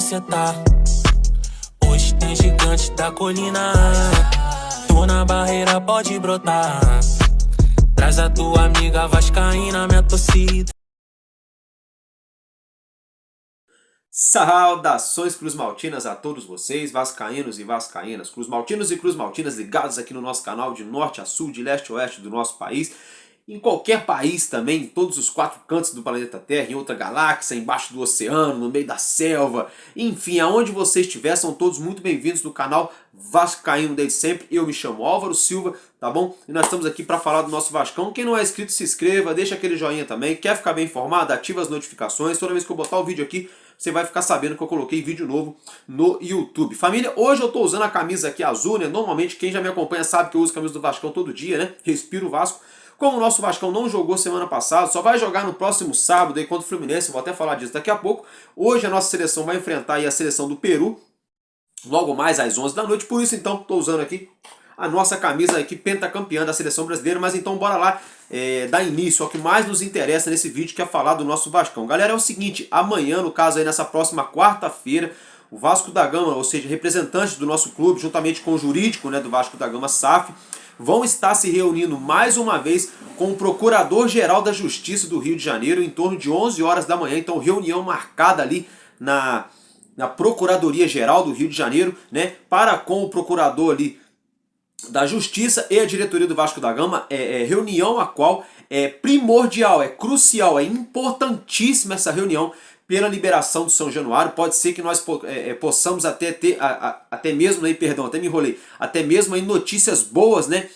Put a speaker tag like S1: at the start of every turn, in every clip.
S1: você tá. Hoje tem gigante da colina. Tô na barreira, pode brotar. Traz a tua amiga vascaína, minha torcida.
S2: Saudações cruzmaltinas a todos vocês, vascaínos e vascaínas, cruzmaltinos e cruzmaltinas ligados aqui no nosso canal de norte a sul, de leste a oeste do nosso país, em qualquer país também, em todos os 4 cantos do planeta Terra, em outra galáxia, embaixo do oceano, no meio da selva, enfim, aonde você estiver, são todos muito bem-vindos no canal Vascaíno desde sempre. Eu me chamo Álvaro Silva, tá bom? E nós estamos aqui para falar do nosso Vascão. Quem não é inscrito, se inscreva, deixa aquele joinha também, quer ficar bem informado, ativa as notificações, toda vez que eu botar o vídeo aqui, você vai ficar sabendo que eu coloquei vídeo novo no YouTube. Família, hoje eu tô usando a camisa aqui azul, né? Normalmente quem já me acompanha sabe que eu uso a camisa do Vascão todo dia, né? Respiro Vasco. Como o nosso Vascão não jogou semana passada, só vai jogar no próximo sábado aí contra o Fluminense, vou até falar disso daqui a pouco. Hoje a nossa seleção vai enfrentar aí a seleção do Peru, logo mais às 11 da noite, por isso então estou usando aqui a nossa camisa aqui pentacampeã da seleção brasileira. Mas então bora lá dar início ao que mais nos interessa nesse vídeo, que é falar do nosso Vascão. Galera, é o seguinte, amanhã, no caso aí nessa próxima quarta-feira, o Vasco da Gama, ou seja, representantes do nosso clube, juntamente com o jurídico, né, do Vasco da Gama, SAF, vão estar se reunindo mais uma vez com o Procurador-Geral da Justiça do Rio de Janeiro em torno de 11 horas da manhã. Então reunião marcada ali na Procuradoria-Geral do Rio de Janeiro, né, para com o procurador ali da Justiça e a diretoria do Vasco da Gama, reunião a qual é primordial, é crucial, é importantíssima essa reunião pela liberação do São Januário. Pode ser que nós possamos até ter, até mesmo aí, perdão, até me enrolei, até mesmo aí notícias boas, né,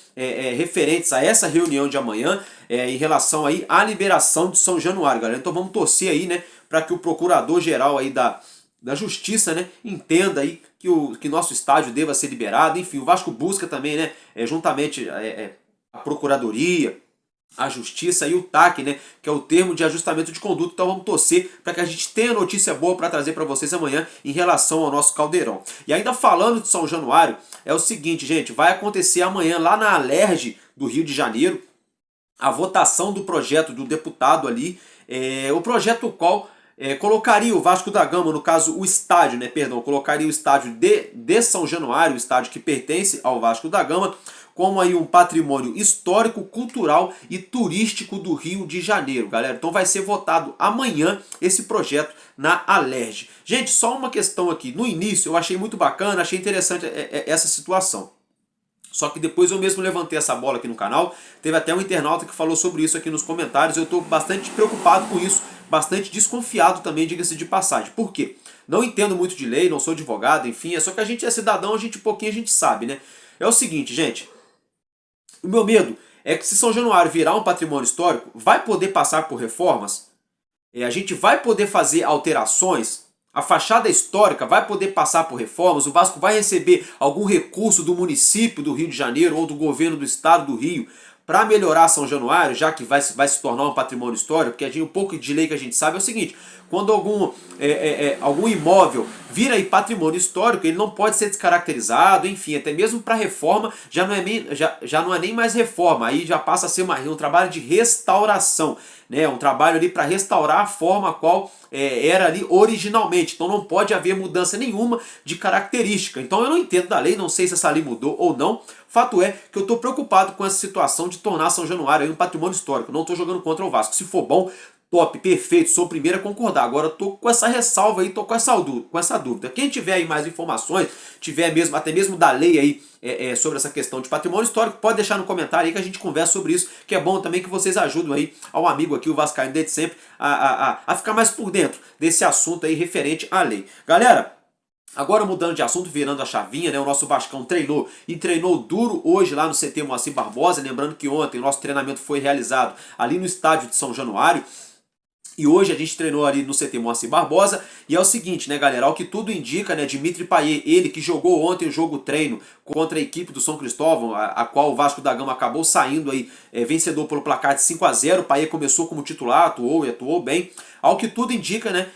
S2: referentes a essa reunião de amanhã, em relação aí à liberação do São Januário, galera. Então vamos torcer aí, né, para que o procurador-geral aí da Justiça, né, entenda aí que nosso estádio deva ser liberado. Enfim, o Vasco busca também, né, juntamente a Procuradoria, a Justiça e o TAC, né, que é o termo de ajustamento de conduta. Então vamos torcer para que a gente tenha notícia boa para trazer para vocês amanhã em relação ao nosso Caldeirão. E ainda falando de São Januário, é o seguinte, gente, vai acontecer amanhã lá na Alerj do Rio de Janeiro a votação do projeto do deputado ali, o projeto o qual colocaria o Vasco da Gama, no caso o estádio, né, perdão, colocaria o estádio de São Januário, o estádio que pertence ao Vasco da Gama, como aí um patrimônio histórico, cultural e turístico do Rio de Janeiro, galera. Então vai ser votado amanhã esse projeto na Alerj. Gente, só uma questão aqui, no início eu achei muito bacana, achei interessante essa situação. Só que depois eu mesmo levantei essa bola aqui no canal, teve até um internauta que falou sobre isso aqui nos comentários. Eu estou bastante preocupado com isso, bastante desconfiado também, diga-se de passagem. Por quê? Não entendo muito de lei, não sou advogado, enfim, é só que a gente é cidadão, pouquinho a gente sabe, né? É o seguinte, gente, o meu medo é que se São Januário virar um patrimônio histórico, vai poder passar por reformas? A gente vai poder fazer alterações? A fachada histórica vai poder passar por reformas? O Vasco vai receber algum recurso do município do Rio de Janeiro ou do governo do estado do Rio para melhorar São Januário, já que vai se tornar um patrimônio histórico? Porque um pouco de lei que a gente sabe é o seguinte, quando algum imóvel vira aí patrimônio histórico, ele não pode ser descaracterizado, enfim, até mesmo para reforma já não é nem mais reforma, aí já passa a ser um trabalho de restauração, né? Um trabalho ali para restaurar a forma a qual era ali originalmente. Então não pode haver mudança nenhuma de característica. Então eu não entendo da lei, não sei se essa lei mudou ou não. Fato é que eu estou preocupado com essa situação de tornar São Januário aí um patrimônio histórico. Não estou jogando contra o Vasco. Se for bom, top, perfeito, sou o primeiro a concordar. Agora eu tô com essa ressalva aí, tô com essa dúvida. Quem tiver aí mais informações, tiver até mesmo da lei aí sobre essa questão de patrimônio histórico, pode deixar no comentário aí que a gente conversa sobre isso, que é bom também que vocês ajudem aí ao amigo aqui, o Vascaíno desde sempre, a ficar mais por dentro desse assunto aí referente à lei. Galera, agora mudando de assunto, virando a chavinha, né? O nosso Vascão treinou duro hoje lá no CT Moacir Barbosa. Lembrando que ontem o nosso treinamento foi realizado ali no estádio de São Januário. E hoje a gente treinou ali no CT Moacir Barbosa. E é o seguinte, né, galera, ao que tudo indica, né, Dimitri Payet, ele que jogou ontem o jogo treino contra a equipe do São Cristóvão, a qual o Vasco da Gama acabou saindo aí vencedor pelo placar de 5-0. Payet começou como titular, atuou bem. Ao que tudo indica, né,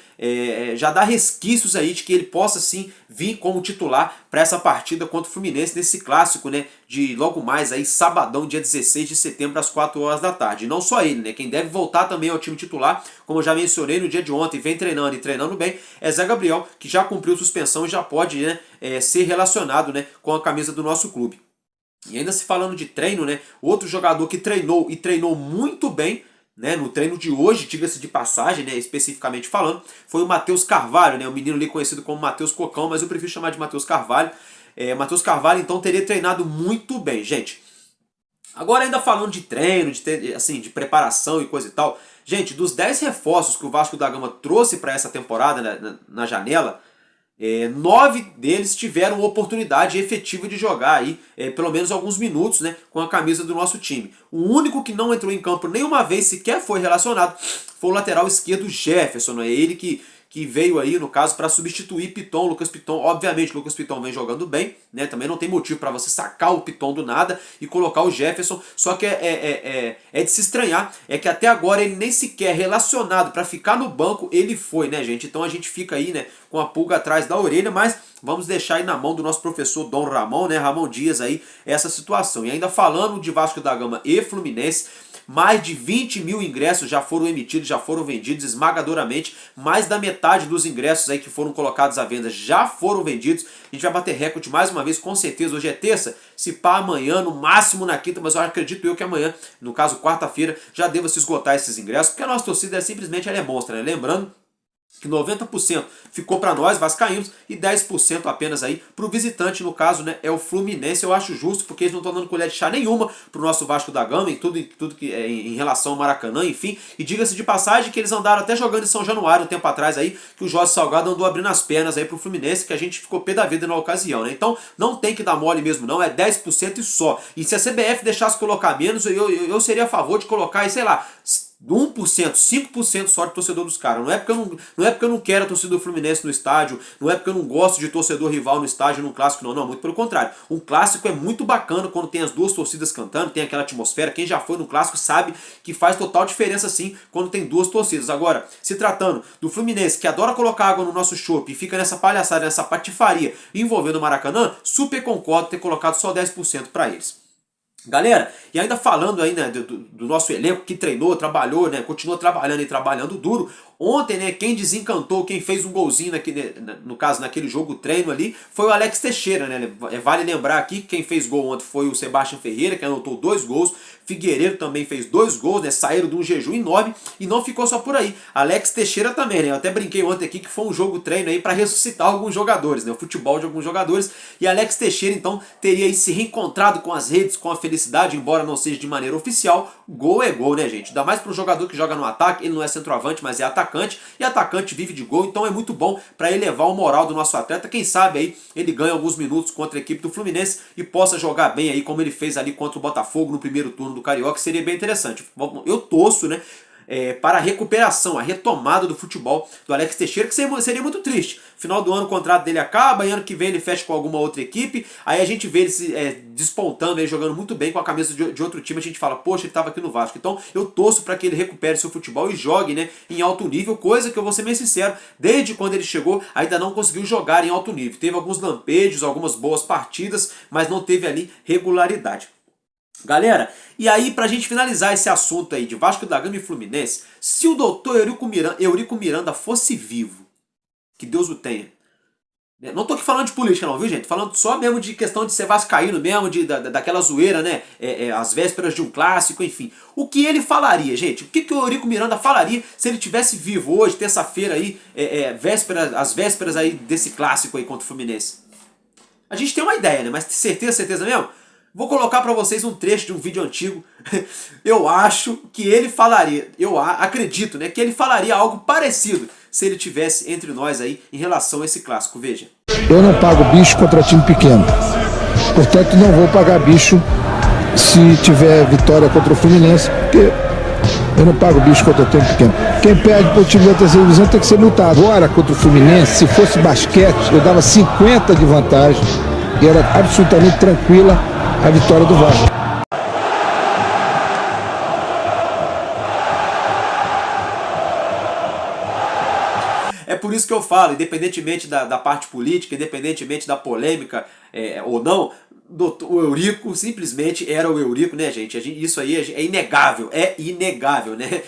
S2: já dá resquícios aí de que ele possa sim vir como titular para essa partida contra o Fluminense nesse clássico, né, de logo mais aí sabadão, dia 16 de setembro às 4 horas da tarde. E não só ele, né, quem deve voltar também ao time titular, como eu já mencionei no dia de ontem, vem treinando e treinando bem, é Zé Gabriel, que já cumpriu suspensão e já pode, né, ser relacionado, né, com a camisa do nosso clube. E ainda se falando de treino, né, outro jogador que treinou e treinou muito bem, né, no treino de hoje, diga-se de passagem, né, especificamente falando, foi o Matheus Carvalho, né, o menino ali conhecido como Matheus Cocão, mas eu prefiro chamar de Matheus Carvalho. Matheus Carvalho então teria treinado muito bem, gente. Agora ainda falando de treino, de preparação e coisa e tal, gente, dos 10 reforços que o Vasco da Gama trouxe para essa temporada na janela, 9 deles tiveram oportunidade efetiva de jogar aí, pelo menos alguns minutos, né, com a camisa do nosso time. O único que não entrou em campo nenhuma vez, sequer foi relacionado, foi o lateral esquerdo Jefferson. É ele que veio aí, no caso, para substituir Piton, Lucas Piton. Obviamente, o Lucas Piton vem jogando bem, né? Também não tem motivo para você sacar o Piton do nada e colocar o Jefferson. Só que é de se estranhar, é que até agora ele nem sequer relacionado para ficar no banco ele foi, né, gente? Então a gente fica aí, né, com a pulga atrás da orelha, mas vamos deixar aí na mão do nosso professor Dom Ramon, né, Ramon Dias aí, essa situação. E ainda falando de Vasco da Gama e Fluminense, mais de 20 mil ingressos já foram emitidos, já foram vendidos esmagadoramente. Mais da metade dos ingressos aí que foram colocados à venda já foram vendidos. A gente vai bater recorde mais uma vez, com certeza. Hoje é terça, se pá amanhã, no máximo na quinta, mas eu acredito eu que amanhã, no caso quarta-feira, já deva se esgotar esses ingressos, porque a nossa torcida simplesmente ela é monstra, né? Lembrando que 90% ficou para nós, vascaínos, e 10% apenas aí para o visitante, no caso, né, é o Fluminense. Eu acho justo, porque eles não estão dando colher de chá nenhuma para o nosso Vasco da Gama, em tudo que em relação ao Maracanã, enfim. E diga-se de passagem que eles andaram até jogando em São Januário um tempo atrás aí, que o Jorge Salgado andou abrindo as pernas aí para o Fluminense, que a gente ficou pé da vida na ocasião, né? Então não tem que dar mole mesmo não, é 10% e só. E se a CBF deixasse colocar menos, eu seria a favor de colocar aí, sei lá, 1%, 5% só de torcedor dos caras. Não é porque eu não quero a torcida do Fluminense no estádio, não é porque eu não gosto de torcedor rival no estádio num clássico, não, muito pelo contrário. Um clássico é muito bacana quando tem as duas torcidas cantando, tem aquela atmosfera. Quem já foi no clássico sabe que faz total diferença sim quando tem duas torcidas. Agora, se tratando do Fluminense, que adora colocar água no nosso chopp e fica nessa palhaçada, nessa patifaria envolvendo o Maracanã, super concordo ter colocado só 10% para eles. Galera, e ainda falando aí, né, do nosso elenco que treinou, trabalhou, né, continua trabalhando e trabalhando duro. Ontem, né, quem desencantou, quem fez um golzinho no caso, naquele jogo treino ali, foi o Alex Teixeira, né? Vale lembrar aqui que quem fez gol ontem foi o Sebastião Ferreira, que anotou 2 gols. Figueiredo também fez 2 gols, né? Saíram de um jejum enorme e não ficou só por aí. Alex Teixeira também, né? Eu até brinquei ontem aqui que foi um jogo treino aí para ressuscitar alguns jogadores, né? O futebol de alguns jogadores. E Alex Teixeira, então, teria aí se reencontrado com as redes, com a felicidade, embora não seja de maneira oficial. Gol é gol, né, gente? Ainda mais para um jogador que joga no ataque, ele não é centroavante, mas é atacante, e atacante vive de gol, então é muito bom para elevar o moral do nosso atleta. Quem sabe aí ele ganha alguns minutos contra a equipe do Fluminense e possa jogar bem aí como ele fez ali contra o Botafogo no primeiro turno do Carioca. Seria bem interessante. Eu torço, né, para a recuperação, a retomada do futebol do Alex Teixeira, que seria muito triste. Final do ano o contrato dele acaba, e ano que vem ele fecha com alguma outra equipe, aí a gente vê ele se despontando, ele jogando muito bem com a camisa de outro time, a gente fala, poxa, ele estava aqui no Vasco. Então eu torço para que ele recupere seu futebol e jogue, né, em alto nível, coisa que eu vou ser bem sincero, desde quando ele chegou ainda não conseguiu jogar em alto nível. Teve alguns lampejos, algumas boas partidas, mas não teve ali regularidade. Galera, e aí pra gente finalizar esse assunto aí de Vasco da Gama e Fluminense, se o doutor Eurico Miranda fosse vivo, que Deus o tenha, não tô aqui falando de política não, viu gente? Falando só mesmo de questão de ser vascaíno mesmo, daquela zoeira, né? As vésperas de um clássico, enfim. O que ele falaria, gente? O que o Eurico Miranda falaria se ele tivesse vivo hoje, terça-feira aí, as vésperas aí desse clássico aí contra o Fluminense? A gente tem uma ideia, né? Mas certeza mesmo? Vou colocar para vocês um trecho de um vídeo antigo. Eu acho que ele falaria, eu acredito, né, que ele falaria algo parecido se ele tivesse entre nós aí em relação a esse clássico. Veja.
S3: Eu não pago bicho contra time pequeno. Portanto, não vou pagar bicho se tiver vitória contra o Fluminense, porque eu não pago bicho contra time pequeno. Quem perde para o time da terceira divisão tem que ser multado. Agora, contra o Fluminense, se fosse basquete, eu dava 50 de vantagem e era absolutamente tranquila a vitória do Vasco.
S2: isso que eu falo, independentemente da parte política, independentemente da polêmica ou não, o Eurico simplesmente era o Eurico, né, gente? Isso aí é inegável, né?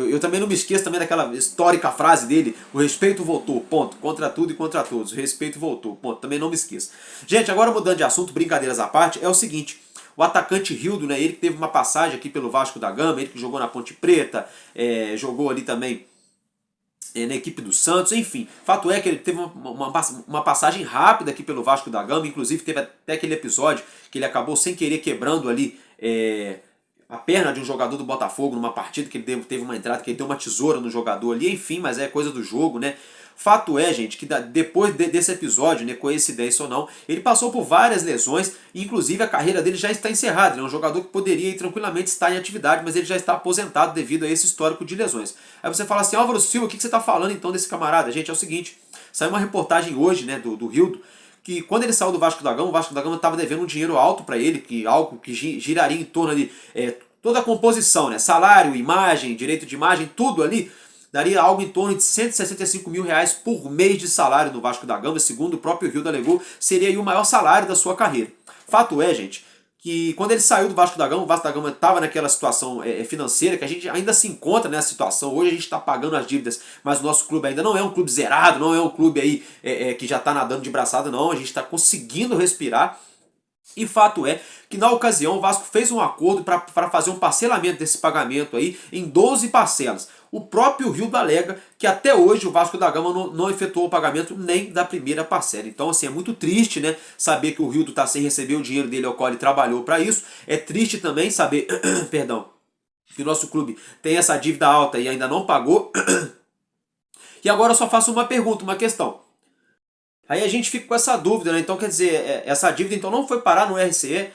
S2: Eu também não me esqueço também daquela histórica frase dele, o respeito voltou, ponto, contra tudo e contra todos, o respeito voltou, ponto, também não me esqueço. Gente, agora mudando de assunto, brincadeiras à parte, é o seguinte, o atacante Rildo, né, ele que teve uma passagem aqui pelo Vasco da Gama, ele que jogou na Ponte Preta, jogou ali também na equipe do Santos, enfim. Fato é que ele teve uma passagem rápida aqui pelo Vasco da Gama, inclusive teve até aquele episódio que ele acabou sem querer quebrando ali a perna de um jogador do Botafogo numa partida que ele teve uma entrada, que ele deu uma tesoura no jogador ali, enfim, mas é coisa do jogo, né? Fato é, gente, que depois desse episódio, né, coincidência ou não, ele passou por várias lesões, e inclusive a carreira dele já está encerrada. Ele é um jogador que poderia tranquilamente estar em atividade, mas ele já está aposentado devido a esse histórico de lesões. Aí você fala assim, Álvaro Silva, o que você está falando então desse camarada? Gente, é o seguinte, saiu uma reportagem hoje, né, do Rildo, que quando ele saiu do Vasco da Gama, o Vasco da Gama estava devendo um dinheiro alto para ele, algo que giraria em torno ali, toda a composição, né, salário, imagem, direito de imagem, tudo ali, daria algo em torno de 165 mil reais por mês de salário no Vasco da Gama, segundo o próprio Rildo alegou, seria aí o maior salário da sua carreira. Fato é, gente, que quando ele saiu do Vasco da Gama, o Vasco da Gama estava naquela situação financeira, que a gente ainda se encontra nessa situação. Hoje a gente está pagando as dívidas, mas o nosso clube ainda não é um clube zerado, não é um clube aí que já está nadando de braçada, não. A gente está conseguindo respirar. E fato é que na ocasião o Vasco fez um acordo para fazer um parcelamento desse pagamento aí em 12 parcelas. O próprio Rildo alega que até hoje o Vasco da Gama não efetuou o pagamento nem da primeira parcela. Então assim, é muito triste, né, saber que o Rildo está sem receber o dinheiro dele ao qual ele trabalhou para isso. É triste também saber perdão, que o nosso clube tem essa dívida alta e ainda não pagou. E agora eu só faço uma pergunta, uma questão. Aí a gente fica com essa dúvida, né? Então quer dizer, essa dívida então não foi parar no RCE,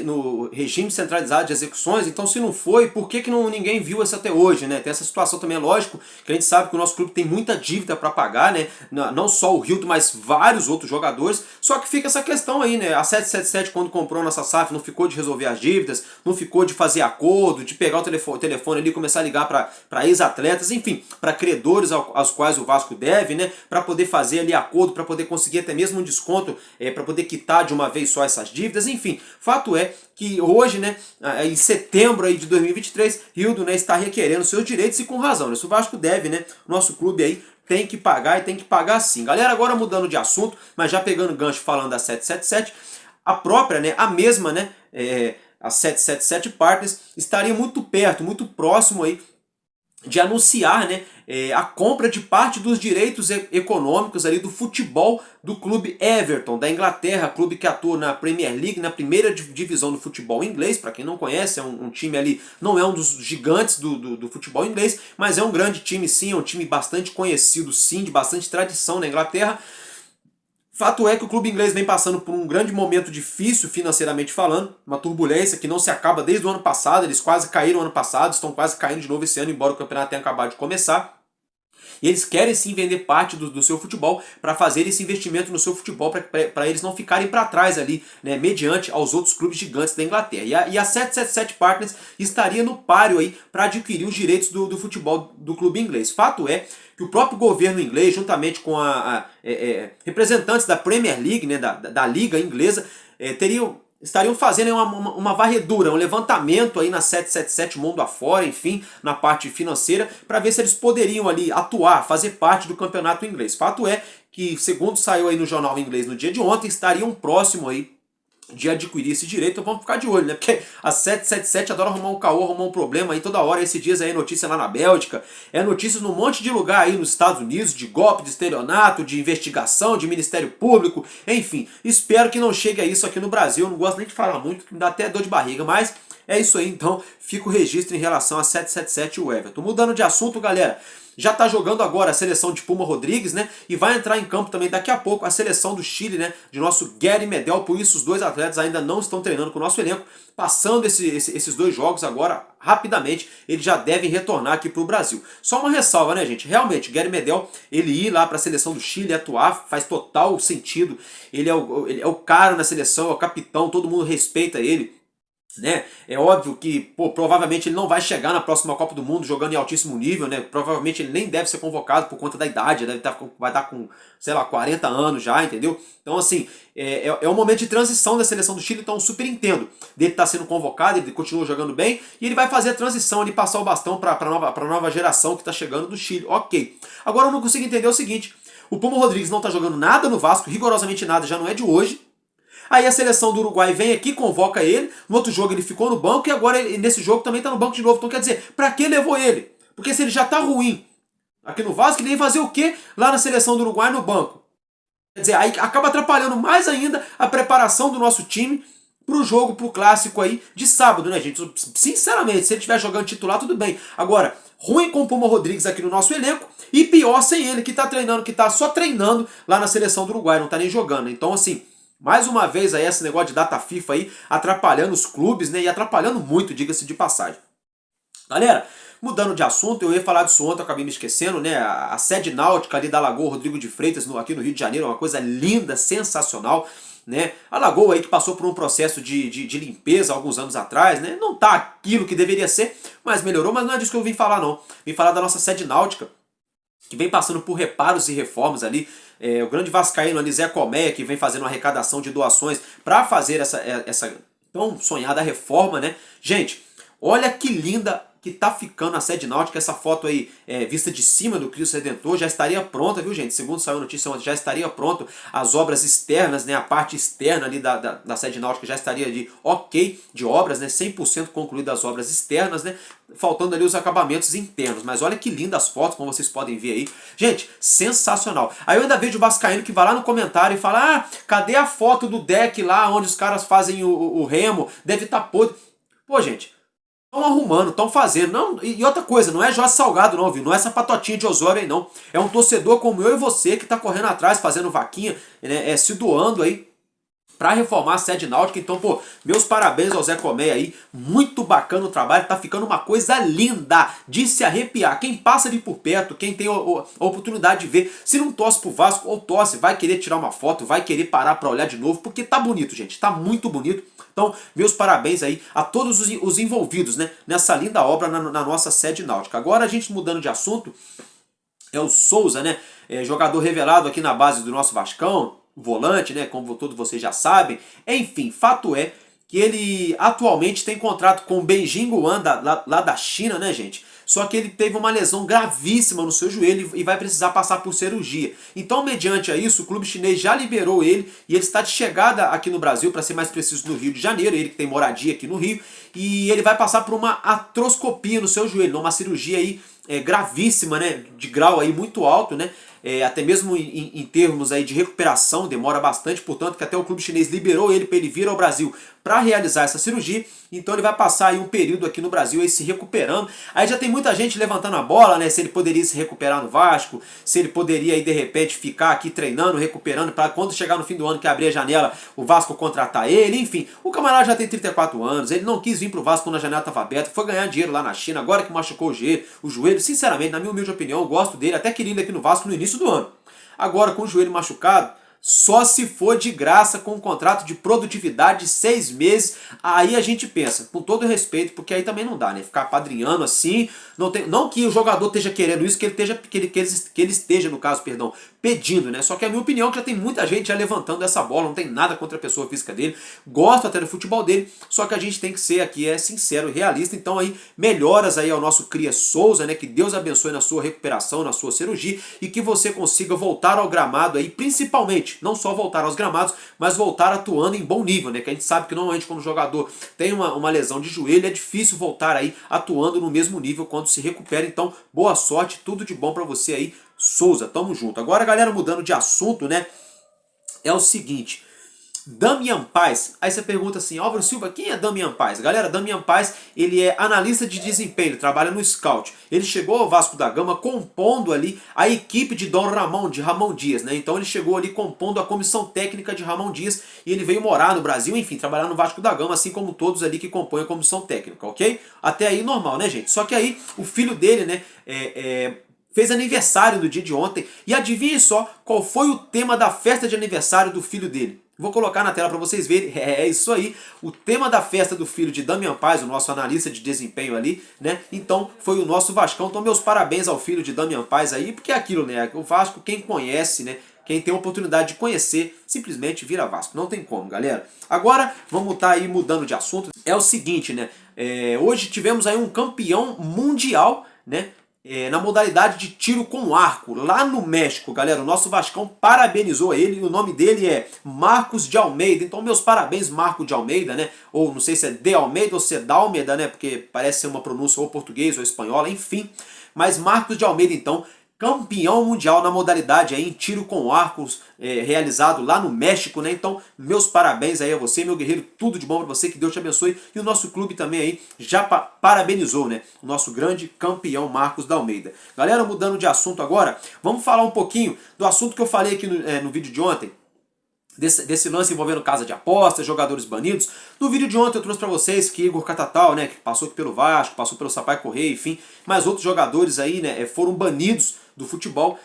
S2: no regime centralizado de execuções, então se não foi, por que ninguém viu isso até hoje, né? Tem essa situação também, é lógico, que a gente sabe que o nosso clube tem muita dívida para pagar, né? Não só o Rildo, mas vários outros jogadores, só que fica essa questão aí, né? A 777 quando comprou a nossa SAF não ficou de resolver as dívidas, não ficou de fazer acordo, de pegar o telefone ali e começar a ligar para ex-atletas, enfim, para credores aos quais o Vasco deve, né? Para poder fazer ali acordo, para poder conseguir até mesmo um desconto, para poder quitar de uma vez só essas dívidas, enfim. Fato é que hoje, né, em setembro aí de 2023, Rildo, né, está requerendo seus direitos e com razão, né? Se o Vasco deve, né, nosso clube aí tem que pagar e tem que pagar sim. Galera, agora mudando de assunto, mas já pegando gancho falando da 777, a própria, né, a mesma, né, a 777 Partners estaria muito perto, muito próximo aí de anunciar, né, a compra de parte dos direitos econômicos ali do futebol do clube Everton, da Inglaterra, clube que atua na Premier League, na primeira divisão do futebol inglês. Para quem não conhece, é um time ali, não é um dos gigantes do futebol inglês, mas é um grande time sim, é um time bastante conhecido sim, de bastante tradição na Inglaterra. Fato é que o clube inglês vem passando por um grande momento difícil financeiramente falando, uma turbulência que não se acaba desde o ano passado, eles quase caíram ano passado, estão quase caindo de novo esse ano, embora o campeonato tenha acabado de começar. E eles querem sim vender parte do seu futebol para fazer esse investimento no seu futebol, para eles não ficarem para trás ali, né, mediante aos outros clubes gigantes da Inglaterra. E a 777 Partners estaria no páreo aí para adquirir os direitos do futebol do clube inglês. Fato é que o próprio governo inglês, juntamente com representantes da Premier League, né, da liga inglesa, estariam fazendo uma varredura, um levantamento aí na 777 mundo afora, enfim, na parte financeira, para ver se eles poderiam ali atuar, fazer parte do campeonato inglês. Fato é que, segundo saiu aí no jornal inglês no dia de ontem, estariam próximo aí de adquirir esse direito. Então vamos ficar de olho, né? Porque a 777 adora arrumar um caô, arrumar um problema aí toda hora. Esses dias aí é notícia lá na Bélgica, é notícias num monte de lugar aí nos Estados Unidos, de golpe, de estelionato, de investigação, de Ministério Público, enfim. Espero que não chegue a isso aqui no Brasil. Eu não gosto nem de falar muito, que me dá até dor de barriga, mas é isso aí. Então fica o registro em relação a 777 e o Everton. Mudando de assunto, galera, já está jogando agora a seleção de Puma Rodrigues, né? E vai entrar em campo também daqui a pouco a seleção do Chile, né? De nosso Gary Medel. Por isso os dois atletas ainda não estão treinando com o nosso elenco. Passando esses dois jogos agora, rapidamente, eles já devem retornar aqui para o Brasil. Só uma ressalva, né, gente? Realmente, Gary Medel, ele ir lá para a seleção do Chile atuar, faz total sentido. Ele é o cara na seleção, é o capitão, todo mundo respeita ele. né? É óbvio que, pô, provavelmente ele não vai chegar na próxima Copa do Mundo jogando em altíssimo nível, né? Provavelmente ele nem deve ser convocado por conta da idade, vai estar com, sei lá, 40 anos já, entendeu? Então, assim, é um momento de transição da seleção do Chile, então eu super entendo dele estar sendo convocado, ele continua jogando bem, e ele vai fazer a transição ali, passar o bastão para a nova geração que está chegando do Chile, ok. Agora eu não consigo entender o seguinte, o Pomo Rodrigues não está jogando nada no Vasco, rigorosamente nada, já não é de hoje. Aí a seleção do Uruguai vem aqui, convoca ele, no outro jogo ele ficou no banco e agora nesse jogo também está no banco de novo. Então quer dizer, pra que levou ele? Porque se ele já tá ruim aqui no Vasco, ele vem fazer o quê lá na seleção do Uruguai no banco? Quer dizer, aí acaba atrapalhando mais ainda a preparação do nosso time pro jogo, pro clássico aí de sábado, né, gente? Sinceramente, se ele estiver jogando titular, tudo bem. Agora, ruim com o Pomo Rodrigues aqui no nosso elenco e pior sem ele, que tá treinando, que tá só treinando lá na seleção do Uruguai, não tá nem jogando. Então, assim, mais uma vez aí esse negócio de data FIFA aí atrapalhando os clubes, né? E atrapalhando muito, diga-se de passagem. Galera, mudando de assunto, eu ia falar disso ontem, eu acabei me esquecendo, né? A sede náutica ali da Lagoa Rodrigo de Freitas, aqui no Rio de Janeiro, é uma coisa linda, sensacional, né? A lagoa aí que passou por um processo de limpeza alguns anos atrás, né? Não tá aquilo que deveria ser, mas melhorou, mas não é disso que eu vim falar não. Vim falar da nossa sede náutica, que vem passando por reparos e reformas ali. O grande vascaíno ali, Zé Colmeia, que vem fazendo uma arrecadação de doações para fazer essa tão sonhada reforma, né? Gente, olha que linda que tá ficando a sede náutica. Essa foto aí, vista de cima do Cristo Redentor, já estaria pronta, viu, gente? Segundo saiu a notícia ontem, já estaria pronto. As obras externas, né? A parte externa ali da sede náutica já estaria de ok de obras, né? 100% concluídas as obras externas, né? Faltando ali os acabamentos internos. Mas olha que lindas as fotos, como vocês podem ver aí. Gente, sensacional. Aí eu ainda vejo o vascaíno que vai lá no comentário e fala: ah, cadê a foto do deck lá onde os caras fazem o remo? Deve estar podre. Pô, gente, estão arrumando, estão fazendo. Não, e outra coisa, não é Jorge Salgado não, viu? Não é essa patotinha de Osório aí não. É um torcedor como eu e você que está correndo atrás, fazendo vaquinha, né, se doando aí para reformar a sede náutica. Então, pô, meus parabéns ao Zé Colmeia aí, muito bacana o trabalho, tá ficando uma coisa linda, de se arrepiar. Quem passa ali por perto, quem tem a oportunidade de ver, se não torce pro Vasco ou torce, vai querer tirar uma foto, vai querer parar para olhar de novo, porque tá bonito, gente, tá muito bonito. Então, meus parabéns aí a todos os envolvidos, né, nessa linda obra na nossa sede náutica. Agora a gente mudando de assunto, é o Souza, né, jogador revelado aqui na base do nosso Vascão, volante, né, como todos vocês já sabem. Enfim, fato é que ele atualmente tem contrato com o Beijing Guoan, lá da China, né, gente? Só que ele teve uma lesão gravíssima no seu joelho e vai precisar passar por cirurgia. Então, mediante a isso, o clube chinês já liberou ele e ele está de chegada aqui no Brasil, para ser mais preciso, no Rio de Janeiro, ele que tem moradia aqui no Rio, e ele vai passar por uma artroscopia no seu joelho, uma cirurgia aí gravíssima, né, de grau aí muito alto, né? Até mesmo em termos aí de recuperação, demora bastante, portanto que até o clube chinês liberou ele para ele vir ao Brasil para realizar essa cirurgia. Então ele vai passar aí um período aqui no Brasil aí se recuperando. Aí já tem muita gente levantando a bola, né, se ele poderia se recuperar no Vasco, se ele poderia aí de repente ficar aqui treinando, recuperando, para quando chegar no fim do ano que abrir a janela, o Vasco contratar ele. Enfim, o camarada já tem 34 anos, ele não quis vir pro Vasco quando a janela estava aberta, foi ganhar dinheiro lá na China, agora que machucou o joelho, sinceramente, na minha humilde opinião, eu gosto dele, até queria ele aqui no Vasco no início do ano. Agora, com o joelho machucado, só se for de graça com um contrato de produtividade de 6 meses, aí a gente pensa, com todo respeito, porque aí também não dá, né? Ficar apadrinhando assim, não que o jogador esteja querendo isso, que ele esteja, no caso, perdão, pedindo, né? Só que a minha opinião é que já tem muita gente já levantando essa bola, não tem nada contra a pessoa física dele, gosto até do futebol dele, só que a gente tem que ser aqui sincero e realista. Então aí, melhoras aí ao nosso Cria Souza, né? Que Deus abençoe na sua recuperação, na sua cirurgia, e que você consiga voltar ao gramado aí, principalmente, não só voltar aos gramados, mas voltar atuando em bom nível, né? Que a gente sabe que normalmente quando o jogador tem uma lesão de joelho, é difícil voltar aí atuando no mesmo nível quando se recupera. Então, boa sorte, tudo de bom pra você aí, Souza, tamo junto. Agora, galera, mudando de assunto, né? É o seguinte, Damian Paz, aí você pergunta assim, Álvaro Silva, quem é Damian Paz? Galera, Damian Paz, ele é analista de desempenho, ele trabalha no Scout. Ele chegou ao Vasco da Gama compondo ali a equipe de Dom Ramon, de Ramon Dias, né? Então ele chegou ali compondo a comissão técnica de Ramon Dias e ele veio morar no Brasil, enfim, trabalhar no Vasco da Gama, assim como todos ali que compõem a comissão técnica, ok? Até aí normal, né, gente? Só que aí o filho dele, né, fez aniversário no dia de ontem e adivinhe só qual foi o tema da festa de aniversário do filho dele. Vou colocar na tela para vocês verem, é isso aí, o tema da festa do filho de Damian Paz, o nosso analista de desempenho ali, né? Então foi o nosso Vascão, então meus parabéns ao filho de Damian Paz aí, porque é aquilo, né? O Vasco, quem conhece, né? Quem tem a oportunidade de conhecer, simplesmente vira Vasco, não tem como, galera. Agora, vamos estar aí mudando de assunto, é o seguinte, né? Hoje tivemos aí um campeão mundial, né? Na modalidade de tiro com arco, lá no México, galera. O nosso Vascão parabenizou ele, e o nome dele é Marcos de Almeida. Então, meus parabéns, Marco de Almeida, né? Ou não sei se é de Almeida ou se é da Almeida, né? Porque parece ser uma pronúncia ou português ou espanhola, enfim. Mas Marcos de Almeida, então, campeão mundial na modalidade aí em tiro com arcos, realizado lá no México, né? Então, meus parabéns aí a você, meu guerreiro, tudo de bom pra você, que Deus te abençoe. E o nosso clube também aí já parabenizou, né? O nosso grande campeão Marcos da Almeida. Galera, mudando de assunto agora, vamos falar um pouquinho do assunto que eu falei aqui no vídeo de ontem. Desse lance envolvendo casa de apostas, jogadores banidos. No vídeo de ontem eu trouxe pra vocês que Igor Catatal, né, que passou aqui pelo Vasco, passou pelo Sampaio Corrêa, enfim, mas outros jogadores aí, né, foram banidos do futebol.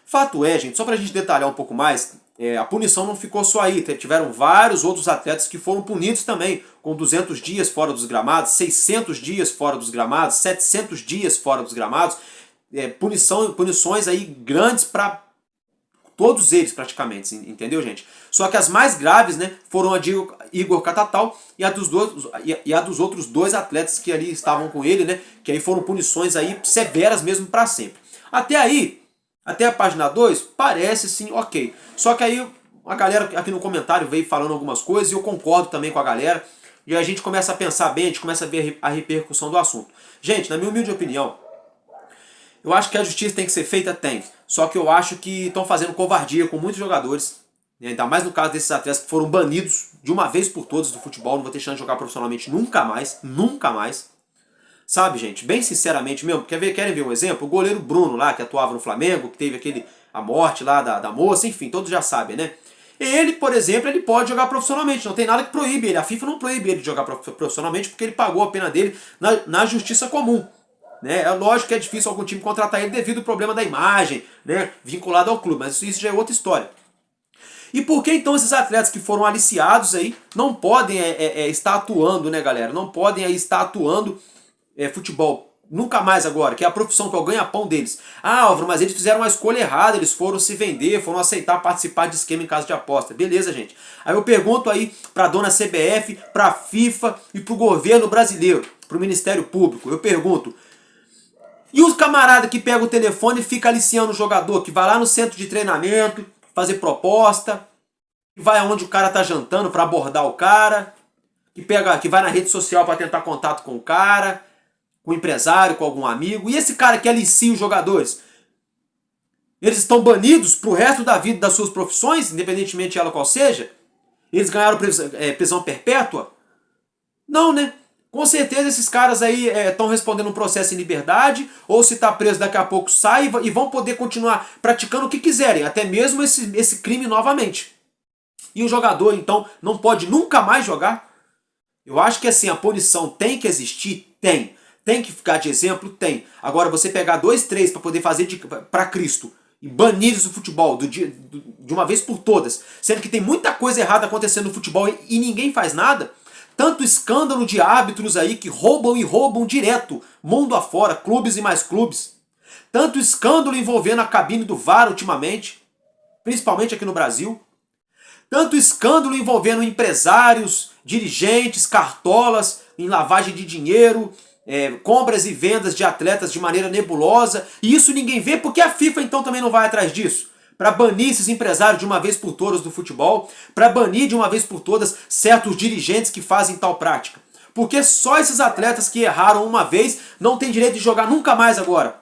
S2: Fato é, gente, só pra gente detalhar um pouco mais, a punição não ficou só aí, tiveram vários outros atletas que foram punidos também, com 200 dias fora dos gramados, 600 dias fora dos gramados, 700 dias fora dos gramados, punições aí grandes para todos eles praticamente, entendeu, gente? Só que as mais graves, né, foram a de Igor Catatal e a dos outros dois atletas que ali estavam com ele, né, que aí foram punições aí severas mesmo para sempre. Até aí, até a página 2, parece sim ok. Só que aí a galera aqui no comentário veio falando algumas coisas e eu concordo também com a galera. E a gente começa a pensar bem, a gente começa a ver a repercussão do assunto. Gente, na minha humilde opinião, eu acho que a justiça tem que ser feita, tem. Só que eu acho que estão fazendo covardia com muitos jogadores, né? Ainda mais no caso desses atletas que foram banidos de uma vez por todas do futebol, não vou ter chance de jogar profissionalmente nunca mais, nunca mais. Sabe, gente, bem sinceramente mesmo, querem ver um exemplo? O goleiro Bruno lá, que atuava no Flamengo, que teve a morte lá da moça, enfim, todos já sabem, né? Ele, por exemplo, ele pode jogar profissionalmente, não tem nada que proíbe ele, a FIFA não proíbe ele de jogar profissionalmente porque ele pagou a pena dele na justiça comum. Né? É lógico que é difícil algum time contratar ele devido ao problema da imagem, né, vinculado ao clube, mas isso já é outra história. E por que então esses atletas que foram aliciados aí não podem estar atuando, né, galera? Não podem aí estar atuando futebol nunca mais agora, que é a profissão, que é o ganha-pão deles. Ah, Álvaro, mas eles fizeram uma escolha errada, eles foram se vender, foram aceitar participar de esquema em casa de aposta. Beleza, gente. Aí eu pergunto aí pra dona CBF, pra FIFA e pro governo brasileiro, pro Ministério Público, eu pergunto: e os camarada que pega o telefone e fica aliciando o jogador, que vai lá no centro de treinamento, fazer proposta, que vai aonde o cara tá jantando para abordar o cara, que vai na rede social para tentar contato com o cara, com o empresário, com algum amigo, e esse cara que alicia os jogadores, eles estão banidos pro resto da vida das suas profissões, independentemente de ela qual seja? Eles ganharam prisão perpétua? Não, né? Com certeza esses caras aí estão respondendo um processo em liberdade, ou se está preso daqui a pouco sai e vão poder continuar praticando o que quiserem, até mesmo esse crime novamente. E o jogador então não pode nunca mais jogar? Eu acho que assim, a punição tem que existir? Tem. Tem que ficar de exemplo? Tem. Agora você pegar 2, 3 para poder fazer para Cristo e banir isso do futebol de uma vez por todas, sendo que tem muita coisa errada acontecendo no futebol e ninguém faz nada. Tanto escândalo de árbitros aí que roubam e roubam direto, mundo afora, clubes e mais clubes. Tanto escândalo envolvendo a cabine do VAR ultimamente, principalmente aqui no Brasil. Tanto escândalo envolvendo empresários, dirigentes, cartolas, em lavagem de dinheiro, compras e vendas de atletas de maneira nebulosa. E isso ninguém vê porque a FIFA então também não vai atrás disso. Para banir esses empresários de uma vez por todas do futebol, para banir de uma vez por todas certos dirigentes que fazem tal prática. Porque só esses atletas que erraram uma vez não têm direito de jogar nunca mais agora.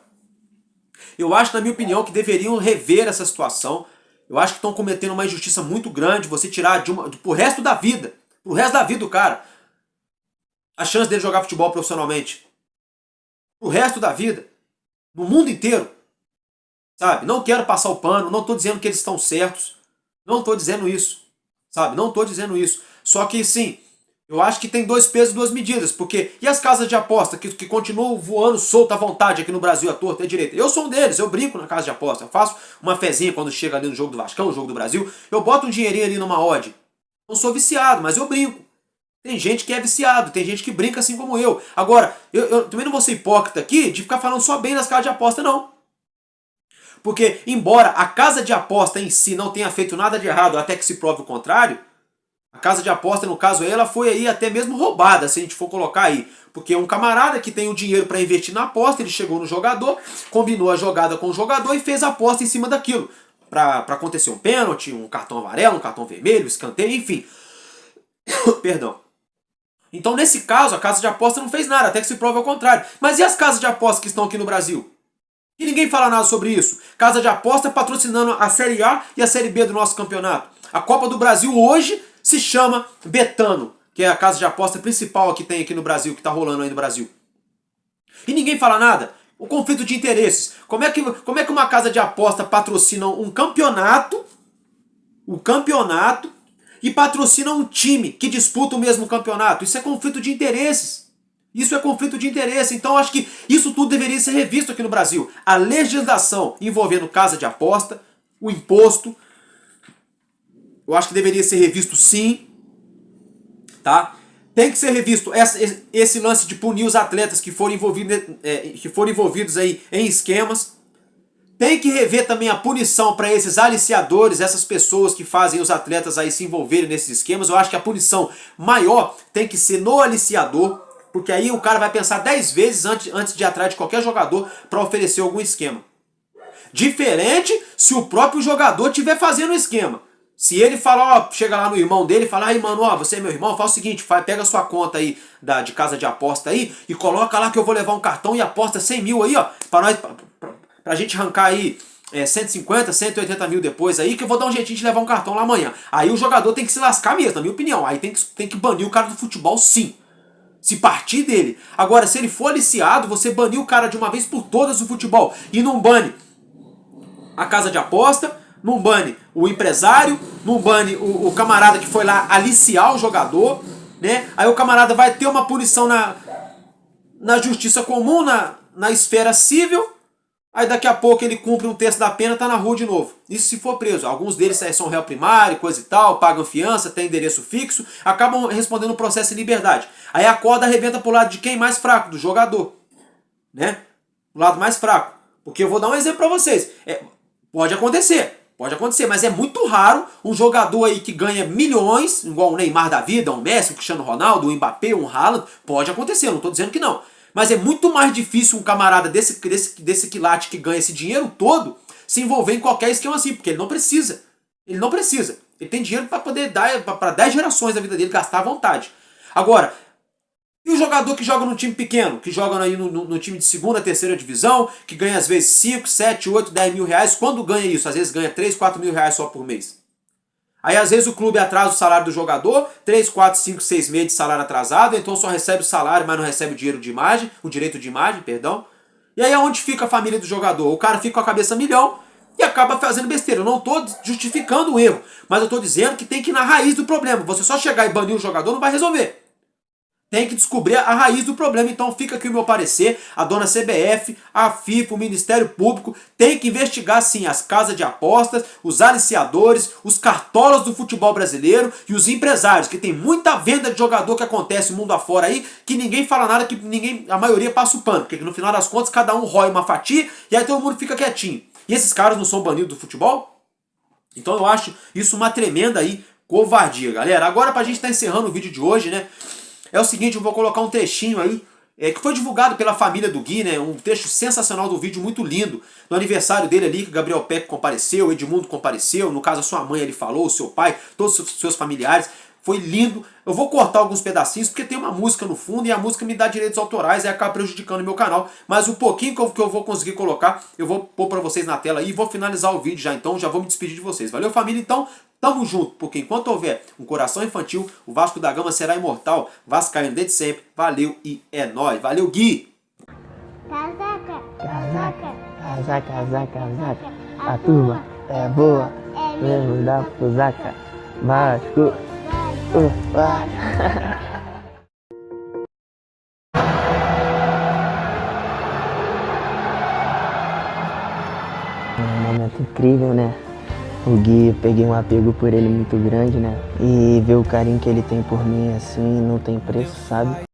S2: Eu acho, na minha opinião, que deveriam rever essa situação. Eu acho que estão cometendo uma injustiça muito grande, você tirar pro resto da vida, pro resto da vida do cara, a chance dele jogar futebol profissionalmente. Pro resto da vida. No mundo inteiro. Sabe? Não quero passar o pano, não estou dizendo que eles estão certos. Não estou dizendo isso. Sabe? Não estou dizendo isso. Só que sim, eu acho que tem 2 pesos e 2 medidas. Porque, e as casas de aposta que continuam voando solta à vontade aqui no Brasil, à torta e à direita? Eu sou um deles, eu brinco na casa de aposta. Eu faço uma fezinha quando chega ali no jogo do Vascão, no jogo do Brasil. Eu boto um dinheirinho ali numa odd. Não sou viciado, mas eu brinco. Tem gente que é viciado, tem gente que brinca assim como eu. Agora, eu também não vou ser hipócrita aqui de ficar falando só bem das casas de aposta, não. Porque, embora a casa de aposta em si não tenha feito nada de errado até que se prove o contrário, a casa de aposta, no caso aí, ela foi aí até mesmo roubada, se a gente for colocar aí. Porque um camarada que tem o dinheiro para investir na aposta, ele chegou no jogador, combinou a jogada com o jogador e fez a aposta em cima daquilo. Para acontecer um pênalti, um cartão amarelo, um cartão vermelho, escanteio, enfim. Perdão. Então, nesse caso, a casa de aposta não fez nada, até que se prove ao contrário. Mas e as casas de aposta que estão aqui no Brasil? E ninguém fala nada sobre isso. Casa de aposta patrocinando a Série A e a Série B do nosso campeonato. A Copa do Brasil hoje se chama Betano, que é a casa de aposta principal que tem aqui no Brasil, que está rolando aí no Brasil. E ninguém fala nada. O conflito de interesses. Como é que uma casa de aposta patrocina um campeonato, e patrocina um time que disputa o mesmo campeonato? Isso é conflito de interesses. Isso é conflito de interesse. Então, acho que isso tudo deveria ser revisto aqui no Brasil. A legislação envolvendo casa de aposta, o imposto, eu acho que deveria ser revisto sim. Tá? Tem que ser revisto esse lance de punir os atletas que foram envolvidos aí em esquemas. Tem que rever também a punição para esses aliciadores, essas pessoas que fazem os atletas aí se envolverem nesses esquemas. Eu acho que a punição maior tem que ser no aliciador, porque aí o cara vai pensar 10 vezes antes de ir atrás de qualquer jogador para oferecer algum esquema. Diferente se o próprio jogador estiver fazendo o esquema. Se ele fala, chega lá no irmão dele e fala, aí mano, você é meu irmão, faz o seguinte, pega a sua conta aí de casa de aposta aí e coloca lá que eu vou levar um cartão e aposta 100 mil aí, ó, pra gente arrancar aí 150, 180 mil depois aí, que eu vou dar um jeitinho de levar um cartão lá amanhã. Aí o jogador tem que se lascar mesmo, na minha opinião. Aí tem que banir o cara do futebol, sim. Se partir dele. Agora, se ele for aliciado, você banir o cara de uma vez por todas do futebol. E não bane a casa de aposta, não bane o empresário, não bane o camarada que foi lá aliciar o jogador, né? Aí o camarada vai ter uma punição na justiça comum, na esfera civil. Aí daqui a pouco ele cumpre um terço da pena, tá na rua de novo. Isso se for preso. Alguns deles são réu primário, coisa e tal, pagam fiança, tem endereço fixo, acabam respondendo o processo em liberdade. Aí a corda arrebenta pro lado de quem? Mais fraco, do jogador. Né? O lado mais fraco. Porque eu vou dar um exemplo pra vocês. Pode acontecer, mas é muito raro um jogador aí que ganha milhões, igual o Neymar da vida, um Messi, um Cristiano Ronaldo, um Mbappé, um Haaland. Pode acontecer, não tô dizendo que não. Mas é muito mais difícil um camarada desse quilate que ganha esse dinheiro todo se envolver em qualquer esquema assim, porque ele não precisa. Ele não precisa. Ele tem dinheiro para poder dar para 10 gerações da vida dele, gastar à vontade. Agora, e o jogador que joga num time pequeno, que joga aí no time de segunda, terceira divisão, que ganha às vezes 5, 7, 8, 10 mil reais, quando ganha isso? Às vezes ganha 3, 4 mil reais só por mês. Aí às vezes o clube atrasa o salário do jogador, 3, 4, 5, 6 meses de salário atrasado, então só recebe o salário, mas não recebe o direito de imagem, perdão. E aí aonde fica a família do jogador? O cara fica com a cabeça a milhão e acaba fazendo besteira. Eu não estou justificando o erro, mas eu estou dizendo que tem que ir na raiz do problema. Você só chegar e banir o jogador não vai resolver. Tem que descobrir a raiz do problema. Então fica aqui o meu parecer. A dona CBF, a FIFA, o Ministério Público tem que investigar sim as casas de apostas, os aliciadores, os cartolas do futebol brasileiro e os empresários, que tem muita venda de jogador que acontece mundo afora aí, que ninguém fala nada, que a maioria passa o pano, porque no final das contas cada um rói uma fatia e aí todo mundo fica quietinho. E esses caras não são banidos do futebol? Então eu acho isso uma tremenda aí covardia, galera. Agora pra gente estar encerrando o vídeo de hoje, né? É o seguinte, eu vou colocar um trechinho aí, que foi divulgado pela família do Gui, né? Um trecho sensacional do vídeo, muito lindo. No aniversário dele ali, que o Gabriel Peck compareceu, o Edmundo compareceu, no caso a sua mãe ele falou, o seu pai, todos os seus familiares. Foi lindo. Eu vou cortar alguns pedacinhos, porque tem uma música no fundo e a música me dá direitos autorais e acaba prejudicando o meu canal. Mas o pouquinho que eu vou conseguir colocar, eu vou pôr pra vocês na tela aí e vou finalizar o vídeo já. Então já vou me despedir de vocês. Valeu, família? Então, tamo junto, porque enquanto houver um coração infantil, o Vasco da Gama será imortal. Vascaíno desde sempre. Valeu e é nóis. Valeu, Gui!
S4: Casaca, casaca, casaca, casaca, casaca. A turma é boa, vamos dar pro Zaca. Vasco. Um momento incrível, né? O Gui, eu peguei um apego por ele muito grande, né? E ver o carinho que ele tem por mim, assim, não tem preço, sabe?